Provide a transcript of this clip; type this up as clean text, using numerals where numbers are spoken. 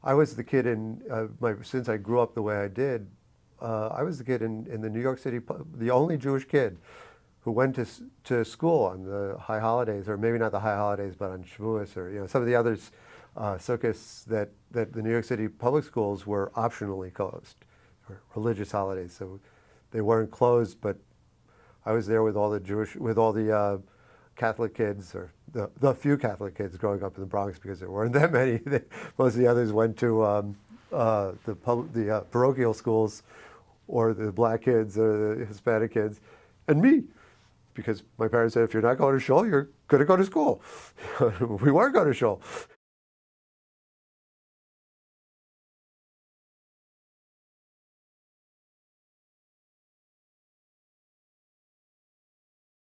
I was the kid since I grew up the way I did, I was the kid in the New York City, the only Jewish kid who went to school on the high holidays, or maybe not the high holidays, but on Shavuos or some of the others, sukkahs that the New York City public schools were optionally closed, or religious holidays. So they weren't closed, but I was there with all the Catholic kids, or the few Catholic kids growing up in the Bronx, because there weren't that many. Most of the others went to the parochial schools, or the black kids, or the Hispanic kids, and me. Because my parents said, if you're not going to Shul, you're going to go to school. We weren't going to Shul.